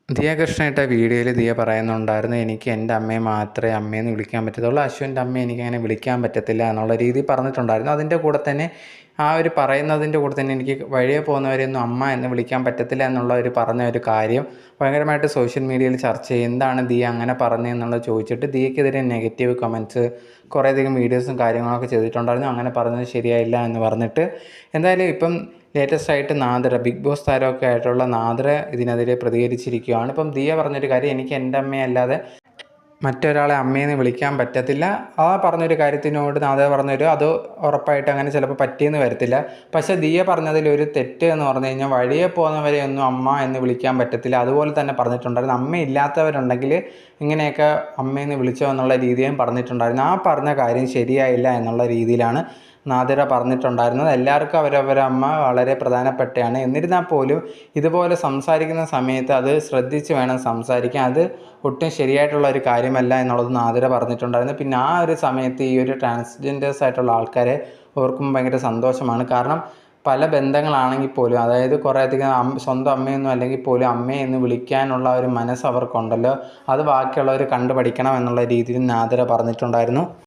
ദിയ കൃഷ്ണ ഇട്ട വീഡിയോയിൽ ദിയ പറയുന്നുണ്ടായിരുന്നു, എനിക്ക് എൻ്റെ അമ്മയെ മാത്രമേ അമ്മയെന്ന് വിളിക്കാൻ പറ്റത്തുള്ളൂ, അശ്വിൻ്റെ അമ്മയെ എനിക്കങ്ങനെ വിളിക്കാൻ പറ്റത്തില്ല എന്നുള്ള രീതിയിൽ പറഞ്ഞിട്ടുണ്ടായിരുന്നു. അതിൻ്റെ കൂടെ തന്നെ ആ ഒരു പറയുന്നതിൻ്റെ കൂടെ തന്നെ എനിക്ക് വഴിയെ പോകുന്നവരെയൊന്നും അമ്മ എന്ന് വിളിക്കാൻ പറ്റത്തില്ല എന്നുള്ള ഒരു പറഞ്ഞ ഒരു കാര്യം ഭയങ്കരമായിട്ട് സോഷ്യൽ മീഡിയയിൽ ചർച്ച ചെയ്യും. എന്താണ് ദിയ അങ്ങനെ പറഞ്ഞതെന്നുള്ളത് ചോദിച്ചിട്ട് ദിയക്കെതിരെ നെഗറ്റീവ് കമൻറ്റ്സ് കുറേയധികം വീഡിയോസും കാര്യങ്ങളൊക്കെ ചെയ്തിട്ടുണ്ടായിരുന്നു. അങ്ങനെ പറഞ്ഞത് ശരിയായില്ല എന്ന് പറഞ്ഞിട്ട് എന്തായാലും ഇപ്പം ലേറ്റസ്റ്റ് ആയിട്ട് നാദിറ, ബിഗ് ബോസ് താരമൊക്കെ ആയിട്ടുള്ള നാദിറ ഇതിനെതിരെ പ്രതികരിച്ചിരിക്കുകയാണ്. ഇപ്പം ദിയ പറഞ്ഞൊരു കാര്യം, എനിക്ക് എൻ്റെ അമ്മയല്ലാതെ മറ്റൊരാളെ അമ്മയെന്ന് വിളിക്കാൻ പറ്റത്തില്ല. ആ പറഞ്ഞൊരു കാര്യത്തിനോട് നാദിറ പറഞ്ഞൊരു അത് ഉറപ്പായിട്ട് അങ്ങനെ ചിലപ്പോൾ പറ്റിയെന്ന് വരത്തില്ല. പക്ഷേ ദിയ പറഞ്ഞതിലൊരു തെറ്റ് എന്ന് പറഞ്ഞു കഴിഞ്ഞാൽ വഴിയെ പോകുന്നവരെ ഒന്നും അമ്മ എന്ന് വിളിക്കാൻ പറ്റത്തില്ല. അതുപോലെ തന്നെ പറഞ്ഞിട്ടുണ്ടായിരുന്നു, അമ്മയില്ലാത്തവരുണ്ടെങ്കിൽ ഇങ്ങനെയൊക്കെ അമ്മയെന്ന് വിളിച്ചോ എന്നുള്ള രീതിയും പറഞ്ഞിട്ടുണ്ടായിരുന്നു. ആ പറഞ്ഞ കാര്യം ശരിയായില്ല എന്നുള്ള രീതിയിലാണ് നാദിറ പറഞ്ഞിട്ടുണ്ടായിരുന്നത്. എല്ലാവർക്കും അവരവരുടെ അമ്മ വളരെ പ്രധാനപ്പെട്ടതാണ്. എന്നിരുന്നാൽ പോലും ഇതുപോലെ സംസാരിക്കുന്ന സമയത്ത് അത് ശ്രദ്ധിച്ച് വേണം സംസാരിക്കാൻ. അത് ഒട്ടും ശരിയായിട്ടുള്ള ഒരു കാര്യമല്ല എന്നുള്ളത് നാദിറ പറഞ്ഞിട്ടുണ്ടായിരുന്നു. പിന്നെ ആ ഒരു സമയത്ത് ഈ ഒരു ട്രാൻസ്ജെൻഡേഴ്സ് ആയിട്ടുള്ള ആൾക്കാരെ ഓർക്കുമ്പോൾ ഭയങ്കര സന്തോഷമാണ്. കാരണം പല ബന്ധങ്ങളാണെങ്കിൽ പോലും, അതായത് കുറേയധികം സ്വന്തം അമ്മയൊന്നും അല്ലെങ്കിൽ പോലും അമ്മയെന്ന് വിളിക്കാനുള്ള ഒരു മനസ്സ് അവർക്കുണ്ടല്ലോ, അത് ബാക്കിയുള്ളവർ കണ്ടുപഠിക്കണം എന്നുള്ള രീതിയിൽ നാദിറ പറഞ്ഞിട്ടുണ്ടായിരുന്നു.